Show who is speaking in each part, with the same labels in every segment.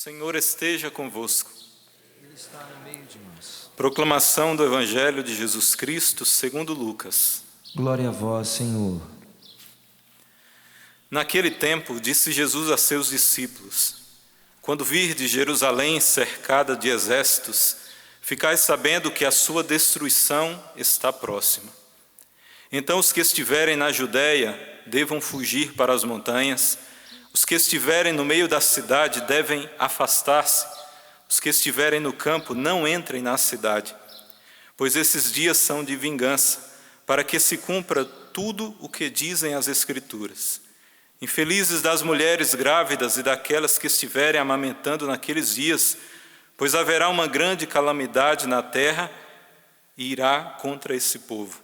Speaker 1: Senhor esteja convosco.
Speaker 2: Ele está no meio de nós.
Speaker 1: Proclamação do Evangelho de Jesus Cristo segundo Lucas.
Speaker 2: Glória a vós, Senhor.
Speaker 1: Naquele tempo, disse Jesus a seus discípulos: quando virdes Jerusalém cercada de exércitos, ficais sabendo que a sua destruição está próxima. Então os que estiverem na Judéia devam fugir para as montanhas, os que estiverem no meio da cidade devem afastar-se, os que estiverem no campo não entrem na cidade, pois esses dias são de vingança, para que se cumpra tudo o que dizem as Escrituras. Infelizes das mulheres grávidas e daquelas que estiverem amamentando naqueles dias, pois haverá uma grande calamidade na terra e irá contra esse povo.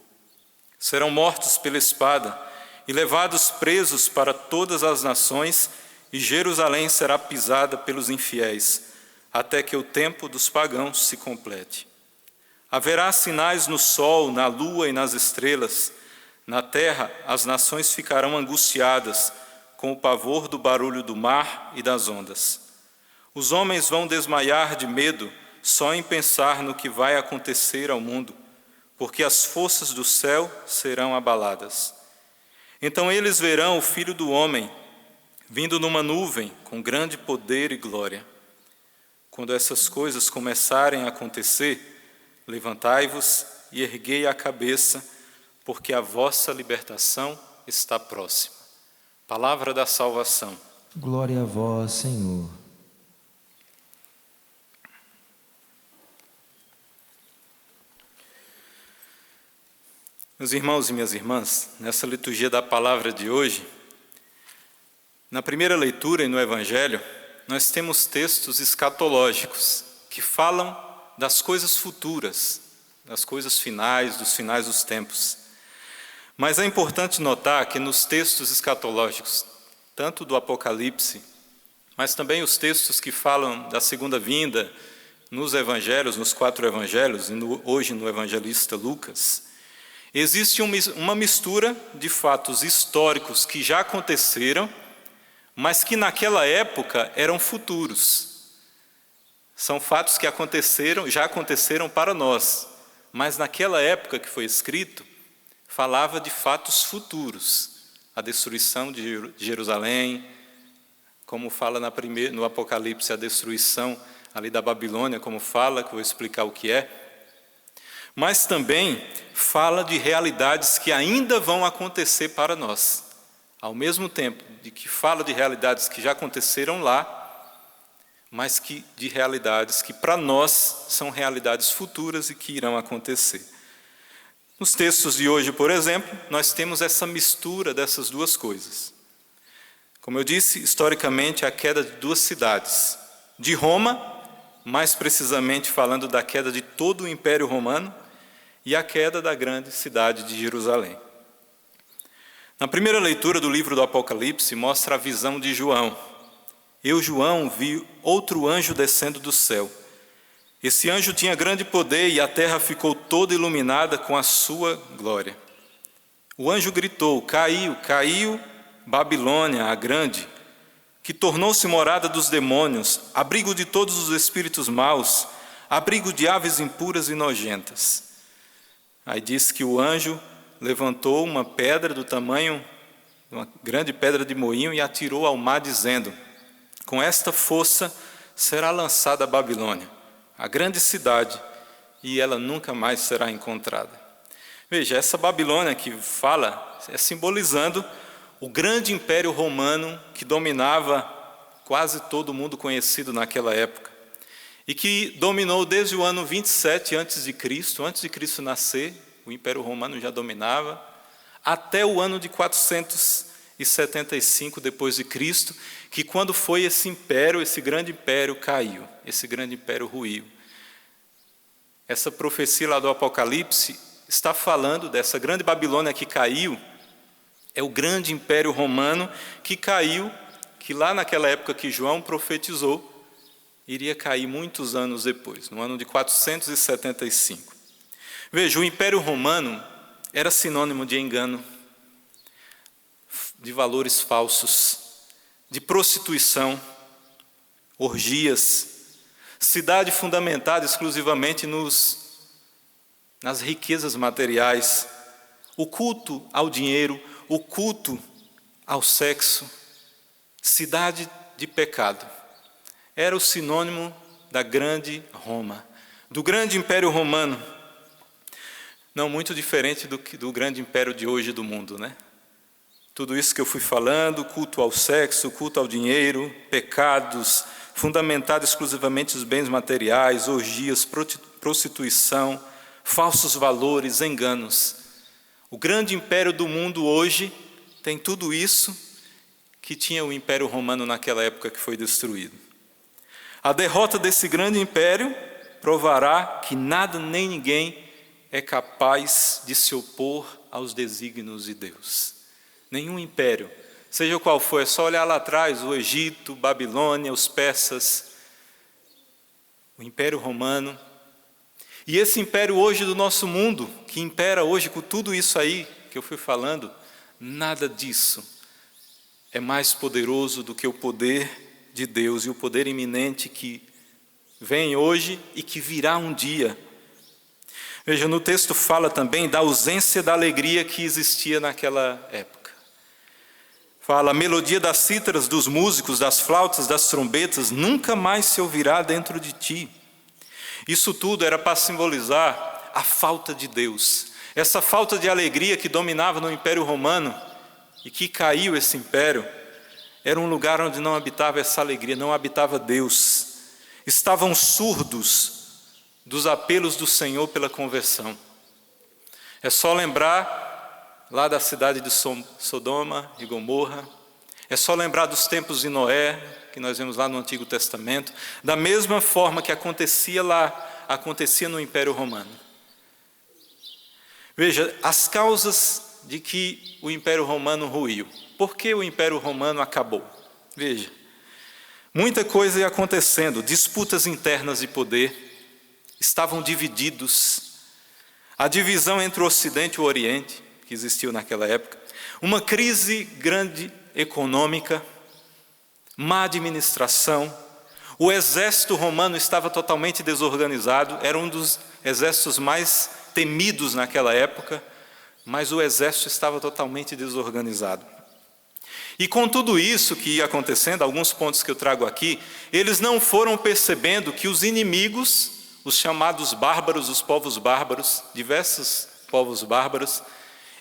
Speaker 1: Serão mortos pela espada e levados presos para todas as nações, e Jerusalém será pisada pelos infiéis, até que o tempo dos pagãos se complete. Haverá sinais no sol, na lua e nas estrelas. Na terra as nações ficarão angustiadas, com o pavor do barulho do mar e das ondas. Os homens vão desmaiar de medo só em pensar no que vai acontecer ao mundo, porque as forças do céu serão abaladas. Então eles verão o Filho do Homem vindo numa nuvem com grande poder e glória. Quando essas coisas começarem a acontecer, levantai-vos e erguei a cabeça, porque a vossa libertação está próxima. Palavra da salvação.
Speaker 2: Glória a vós, Senhor.
Speaker 1: Meus irmãos e minhas irmãs, nessa liturgia da palavra de hoje, na primeira leitura e no Evangelho, nós temos textos escatológicos que falam das coisas futuras, das coisas finais, dos finais dos tempos. Mas é importante notar que nos textos escatológicos, tanto do Apocalipse, mas também os textos que falam da segunda vinda, nos Evangelhos, nos 4 Evangelhos, e hoje no evangelista Lucas, existe uma mistura de fatos históricos que já aconteceram, mas que naquela época eram futuros. São fatos que já aconteceram para nós, mas naquela época que foi escrito, falava de fatos futuros. A destruição de Jerusalém, como fala no Apocalipse, a destruição ali da Babilônia, como fala, que eu vou explicar o que é. Mas também fala de realidades que ainda vão acontecer para nós. Ao mesmo tempo de que fala de realidades que já aconteceram lá, mas de realidades que para nós são realidades futuras e que irão acontecer. Nos textos de hoje, por exemplo, nós temos essa mistura dessas duas coisas. Como eu disse, historicamente, a queda de 2 cidades. De Roma, mais precisamente falando da queda de todo o Império Romano, e a queda da grande cidade de Jerusalém. Na primeira leitura do livro do Apocalipse, mostra a visão de João. Eu, João, vi outro anjo descendo do céu. Esse anjo tinha grande poder e a terra ficou toda iluminada com a sua glória. O anjo gritou: caiu, caiu Babilônia, a grande, que tornou-se morada dos demônios, abrigo de todos os espíritos maus, abrigo de aves impuras e nojentas. Aí diz que o anjo levantou uma pedra do tamanho de uma grande pedra de moinho e atirou ao mar, dizendo: com esta força será lançada a Babilônia, a grande cidade, e ela nunca mais será encontrada. Veja, essa Babilônia que fala é simbolizando o grande império romano que dominava quase todo o mundo conhecido naquela época. E que dominou desde o ano 27 antes de Cristo nascer, o Império Romano já dominava, até o ano de 475 depois de Cristo, que quando foi esse império, esse grande império caiu, esse grande império ruiu. Essa profecia lá do Apocalipse está falando dessa grande Babilônia que caiu, é o grande Império Romano que caiu, que lá naquela época que João profetizou, iria cair muitos anos depois, no ano de 475. Veja, o Império Romano era sinônimo de engano, de valores falsos, de prostituição, orgias, cidade fundamentada exclusivamente nas riquezas materiais, o culto ao dinheiro, o culto ao sexo, cidade de pecado. Era o sinônimo da grande Roma, do grande Império Romano, não muito diferente do grande império de hoje do mundo, né? Tudo isso que eu fui falando, culto ao sexo, culto ao dinheiro, pecados, fundamentado exclusivamente nos bens materiais, orgias, prostituição, falsos valores, enganos. O grande império do mundo hoje tem tudo isso que tinha o Império Romano naquela época que foi destruído. A derrota desse grande império provará que nada nem ninguém é capaz de se opor aos desígnios de Deus. Nenhum império, seja qual for, é só olhar lá atrás, o Egito, Babilônia, os persas, o Império Romano. E esse império hoje do nosso mundo, que impera hoje com tudo isso aí que eu fui falando, nada disso é mais poderoso do que o poder de Deus e o poder iminente que vem hoje e que virá um dia. Veja, no texto fala também da ausência da alegria que existia naquela época. Fala, a melodia das cítaras, dos músicos, das flautas, das trombetas, nunca mais se ouvirá dentro de ti. Isso tudo era para simbolizar a falta de Deus. Essa falta de alegria que dominava no Império Romano e que caiu esse império, era um lugar onde não habitava essa alegria, não habitava Deus. Estavam surdos dos apelos do Senhor pela conversão. É só lembrar lá da cidade de Sodoma e Gomorra, é só lembrar dos tempos de Noé, que nós vemos lá no Antigo Testamento, da mesma forma que acontecia lá, acontecia no Império Romano. Veja, as causas de que o Império Romano ruiu. Por que o Império Romano acabou? Veja, muita coisa ia acontecendo, disputas internas de poder, estavam divididos, a divisão entre o Ocidente e o Oriente, que existiu naquela época, uma crise grande econômica, má administração, o exército romano estava totalmente desorganizado, era um dos exércitos mais temidos naquela época, mas o exército estava totalmente desorganizado. E com tudo isso que ia acontecendo, alguns pontos que eu trago aqui, eles não foram percebendo que os inimigos, os chamados bárbaros, os povos bárbaros, diversos povos bárbaros,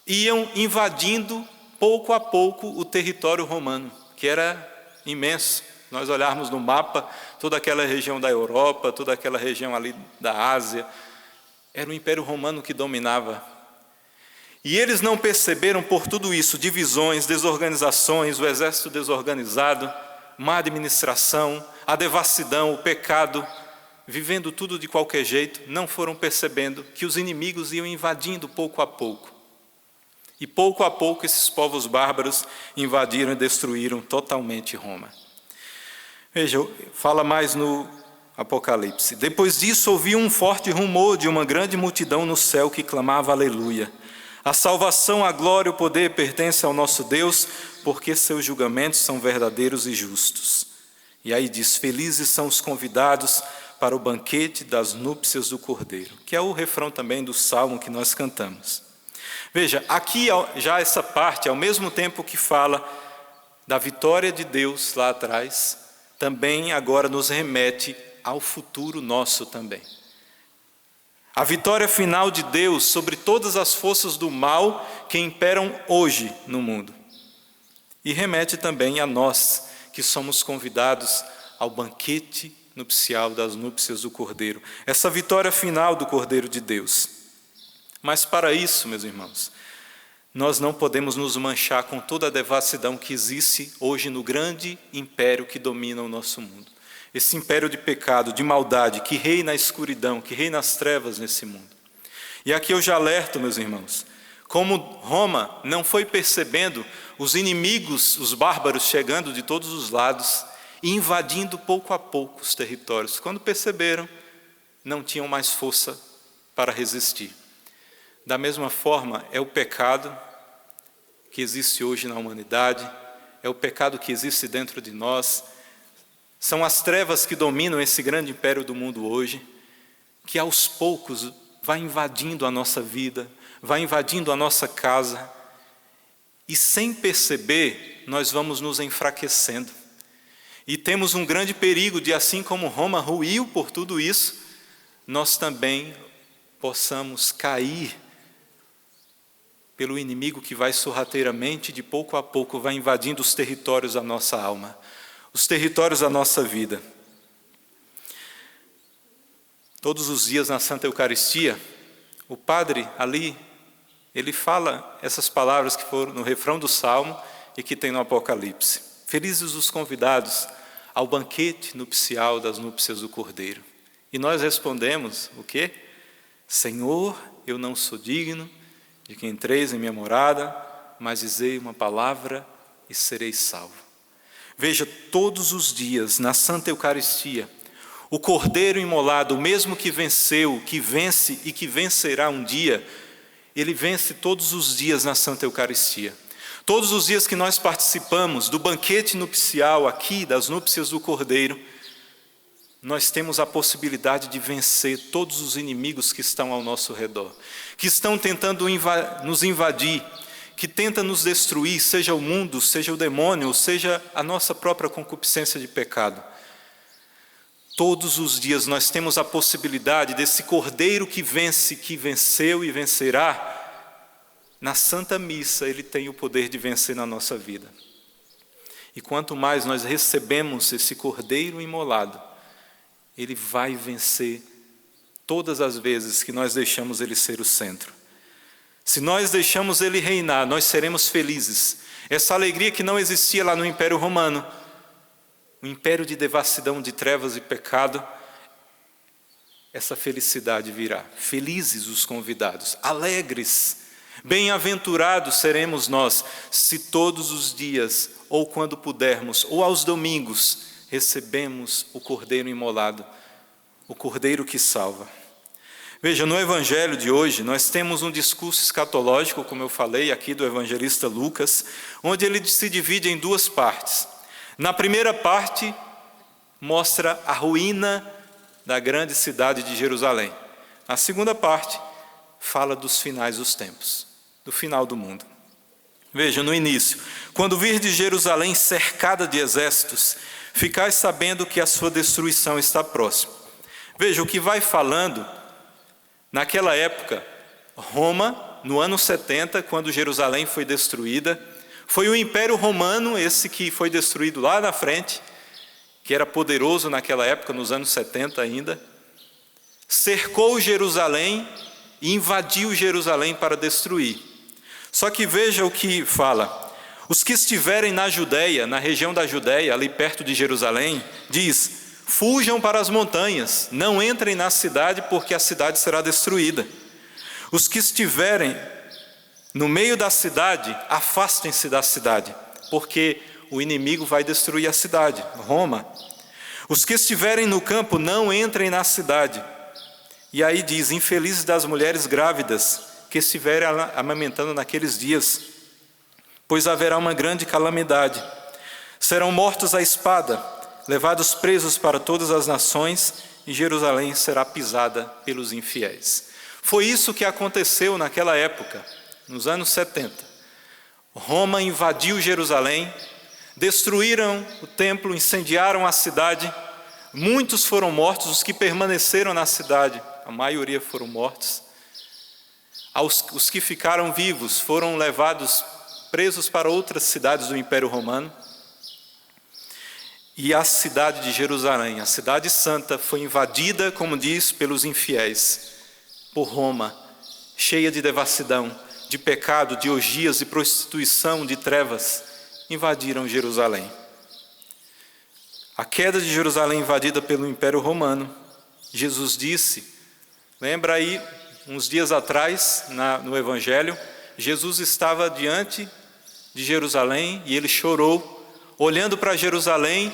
Speaker 1: iam invadindo pouco a pouco o território romano, que era imenso. Nós olharmos no mapa, toda aquela região da Europa, toda aquela região ali da Ásia, era o Império Romano que dominava. E eles não perceberam por tudo isso, divisões, desorganizações, o exército desorganizado, má administração, a devassidão, o pecado, vivendo tudo de qualquer jeito, não foram percebendo que os inimigos iam invadindo pouco a pouco. E pouco a pouco esses povos bárbaros invadiram e destruíram totalmente Roma. Veja, fala mais no Apocalipse. Depois disso ouvi um forte rumor de uma grande multidão no céu que clamava aleluia. A salvação, a glória e o poder pertencem ao nosso Deus, porque seus julgamentos são verdadeiros e justos. E aí diz, felizes são os convidados para o banquete das núpcias do Cordeiro, que é o refrão também do salmo que nós cantamos. Veja, aqui já essa parte, ao mesmo tempo que fala da vitória de Deus lá atrás, também agora nos remete ao futuro nosso também. A vitória final de Deus sobre todas as forças do mal que imperam hoje no mundo. E remete também a nós, que somos convidados ao banquete nupcial das núpcias do Cordeiro. Essa vitória final do Cordeiro de Deus. Mas para isso, meus irmãos, nós não podemos nos manchar com toda a devassidão que existe hoje no grande império que domina o nosso mundo. Esse império de pecado, de maldade, que reina na escuridão, que reina nas trevas nesse mundo. E aqui eu já alerto, meus irmãos, como Roma não foi percebendo os inimigos, os bárbaros chegando de todos os lados e invadindo pouco a pouco os territórios. Quando perceberam, não tinham mais força para resistir. Da mesma forma, é o pecado que existe hoje na humanidade, é o pecado que existe dentro de nós, São as trevas que dominam esse grande império do mundo hoje, que aos poucos vai invadindo a nossa vida, vai invadindo a nossa casa, e sem perceber, nós vamos nos enfraquecendo. E temos um grande perigo de, assim como Roma ruiu por tudo isso, nós também possamos cair pelo inimigo que vai sorrateiramente, de pouco a pouco, vai invadindo os territórios da nossa alma, os territórios da nossa vida. Todos os dias na Santa Eucaristia, o padre ali, ele fala essas palavras que foram no refrão do Salmo e que tem no Apocalipse. Felizes os convidados ao banquete nupcial das núpcias do Cordeiro. E nós respondemos o quê? Senhor, eu não sou digno de que entreis em minha morada, mas dizei uma palavra e serei salvo. Veja, todos os dias na Santa Eucaristia, o Cordeiro imolado, o mesmo que venceu, que vence e que vencerá um dia, ele vence todos os dias na Santa Eucaristia. Todos os dias que nós participamos do banquete nupcial aqui, das núpcias do Cordeiro, nós temos a possibilidade de vencer todos os inimigos que estão ao nosso redor, que estão tentando nos invadir, que tentam nos destruir, seja o mundo, seja o demônio, ou seja a nossa própria concupiscência de pecado. Todos os dias nós temos a possibilidade desse Cordeiro que vence, que venceu e vencerá. Na Santa Missa ele tem o poder de vencer na nossa vida. E quanto mais nós recebemos esse Cordeiro imolado, ele vai vencer todas as vezes que nós deixamos ele ser o centro. Se nós deixamos ele reinar, nós seremos felizes. Essa alegria que não existia lá no Império Romano, o império de devassidão, de trevas e pecado, essa felicidade virá. Felizes os convidados, alegres, bem-aventurados seremos nós, se todos os dias, ou quando pudermos, ou aos domingos, recebemos o Cordeiro imolado, o Cordeiro que salva. Veja, no Evangelho de hoje, nós temos um discurso escatológico, como eu falei aqui do evangelista Lucas, onde ele se divide em duas partes. Na primeira parte, mostra a ruína da grande cidade de Jerusalém. Na segunda parte, fala dos finais dos tempos, do final do mundo. Veja, no início, quando virdes Jerusalém cercada de exércitos, ficais sabendo que a sua destruição está próxima. Veja, o que vai falando, naquela época, Roma, no ano 70, quando Jerusalém foi destruída, foi o Império Romano, esse que foi destruído lá na frente, que era poderoso naquela época, nos anos 70 ainda, cercou Jerusalém e invadiu Jerusalém para destruir. Só que veja o que fala. Os que estiverem na Judeia, na região da Judeia, ali perto de Jerusalém, diz: fujam para as montanhas, não entrem na cidade, porque a cidade será destruída. Os que estiverem no meio da cidade, afastem-se da cidade, porque o inimigo vai destruir a cidade, Roma. Os que estiverem no campo, não entrem na cidade. E aí diz: infelizes das mulheres grávidas, que estiverem amamentando naqueles dias, pois haverá uma grande calamidade. Serão mortos à espada, levados presos para todas as nações, e Jerusalém será pisada pelos infiéis. Foi isso que aconteceu naquela época, nos anos 70. Roma invadiu Jerusalém, destruíram o templo, incendiaram a cidade, muitos foram mortos, os que permaneceram na cidade, a maioria foram mortos. Os que ficaram vivos foram levados presos para outras cidades do Império Romano. E a cidade de Jerusalém, a cidade santa, foi invadida, como diz, pelos infiéis, por Roma, cheia de devassidão, de pecado, de orgias, de prostituição, de trevas, invadiram Jerusalém. A queda de Jerusalém invadida pelo Império Romano, Jesus disse, lembra aí, uns dias atrás, no Evangelho, Jesus estava diante de Jerusalém e ele chorou, olhando para Jerusalém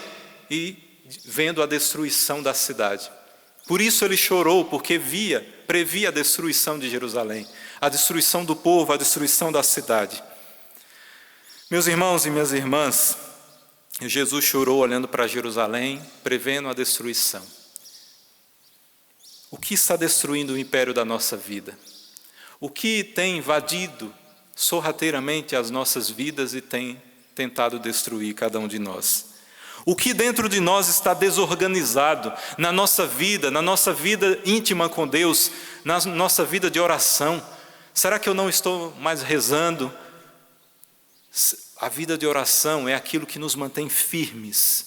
Speaker 1: e vendo a destruição da cidade. Por isso ele chorou, porque previa a destruição de Jerusalém, a destruição do povo, a destruição da cidade. Meus irmãos e minhas irmãs, Jesus chorou olhando para Jerusalém, prevendo a destruição. O que está destruindo o império da nossa vida? O que tem invadido sorrateiramente as nossas vidas e tem tentado destruir cada um de nós? O que dentro de nós está desorganizado na nossa vida íntima com Deus, na nossa vida de oração? Será que eu não estou mais rezando? A vida de oração é aquilo que nos mantém firmes.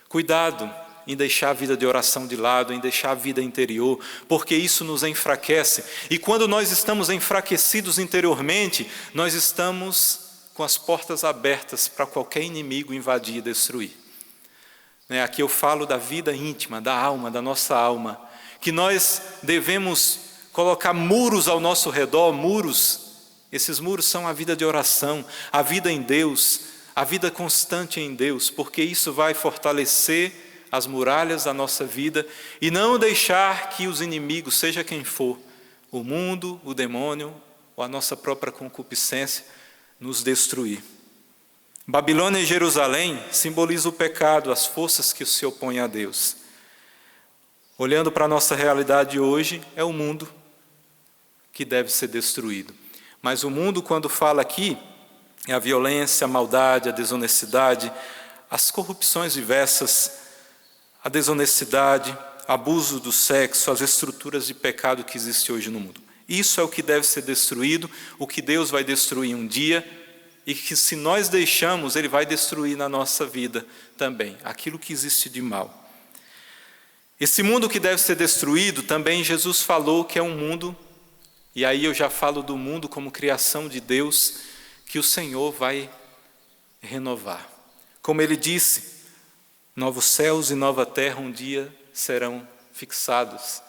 Speaker 1: Cuidado em deixar a vida de oração de lado, em deixar a vida interior, porque isso nos enfraquece. E quando nós estamos enfraquecidos interiormente, nós estamos com as portas abertas para qualquer inimigo invadir e destruir. Aqui eu falo da vida íntima, da alma, da nossa alma, que nós devemos colocar muros ao nosso redor, muros. Esses muros são a vida de oração, a vida em Deus, a vida constante em Deus, porque isso vai fortalecer as muralhas da nossa vida e não deixar que os inimigos, seja quem for, o mundo, o demônio ou a nossa própria concupiscência, nos destruir. Babilônia e Jerusalém simboliza o pecado, as forças que se opõem a Deus. Olhando para a nossa realidade hoje, é o mundo que deve ser destruído. Mas o mundo, quando fala aqui, é a violência, a maldade, a desonestidade, as corrupções diversas, a desonestidade, abuso do sexo, as estruturas de pecado que existem hoje no mundo. Isso é o que deve ser destruído, o que Deus vai destruir um dia, e que se nós deixamos, Ele vai destruir na nossa vida também, aquilo que existe de mal. Esse mundo que deve ser destruído, também Jesus falou que é um mundo, e aí eu já falo do mundo como criação de Deus, que o Senhor vai renovar. Como Ele disse, novos céus e nova terra um dia serão fixados.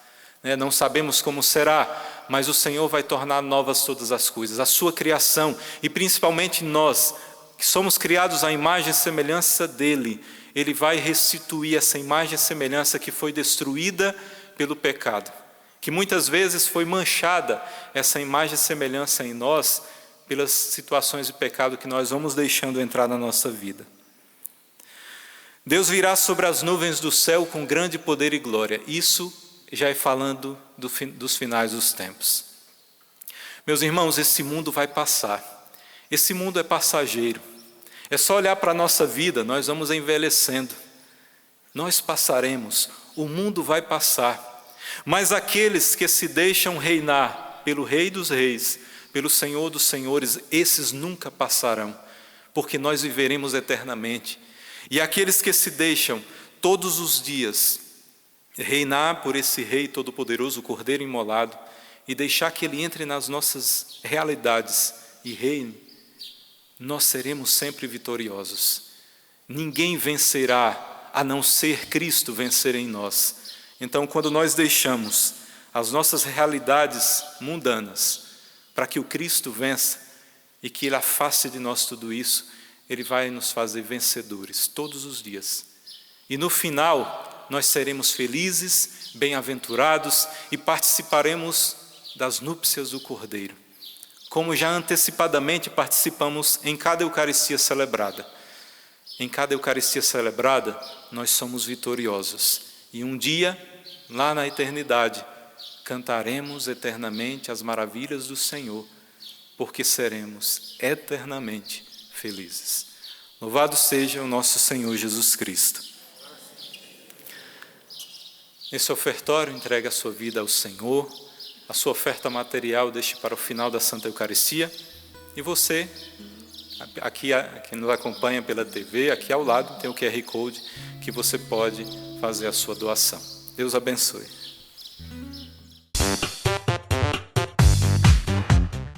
Speaker 1: Não sabemos como será, mas o Senhor vai tornar novas todas as coisas. A sua criação, e principalmente nós, que somos criados à imagem e semelhança dEle, Ele vai restituir essa imagem e semelhança que foi destruída pelo pecado, que muitas vezes foi manchada, essa imagem e semelhança em nós, pelas situações de pecado que nós vamos deixando entrar na nossa vida. Deus virá sobre as nuvens do céu com grande poder e glória. Isso já é falando dos finais dos tempos. Meus irmãos, esse mundo vai passar. Esse mundo é passageiro. É só olhar para a nossa vida, nós vamos envelhecendo. Nós passaremos, o mundo vai passar. Mas aqueles que se deixam reinar pelo Rei dos Reis, pelo Senhor dos Senhores, esses nunca passarão, porque nós viveremos eternamente. E aqueles que se deixam todos os dias reinar por esse Rei Todo-Poderoso, o Cordeiro imolado, e deixar que Ele entre nas nossas realidades e reine, nós seremos sempre vitoriosos. Ninguém vencerá a não ser Cristo vencer em nós. Então, quando nós deixamos as nossas realidades mundanas para que o Cristo vença e que Ele afaste de nós tudo isso, Ele vai nos fazer vencedores todos os dias. E no final, nós seremos felizes, bem-aventurados e participaremos das núpcias do Cordeiro, como já antecipadamente participamos em cada Eucaristia celebrada. Em cada Eucaristia celebrada, nós somos vitoriosos. E um dia, lá na eternidade, cantaremos eternamente as maravilhas do Senhor, porque seremos eternamente felizes. Louvado seja o nosso Senhor Jesus Cristo. Nesse ofertório, entregue a sua vida ao Senhor, a sua oferta material deixe para o final da Santa Eucaristia, e você, aqui que nos acompanha pela TV, aqui ao lado tem o QR Code que você pode fazer a sua doação. Deus abençoe.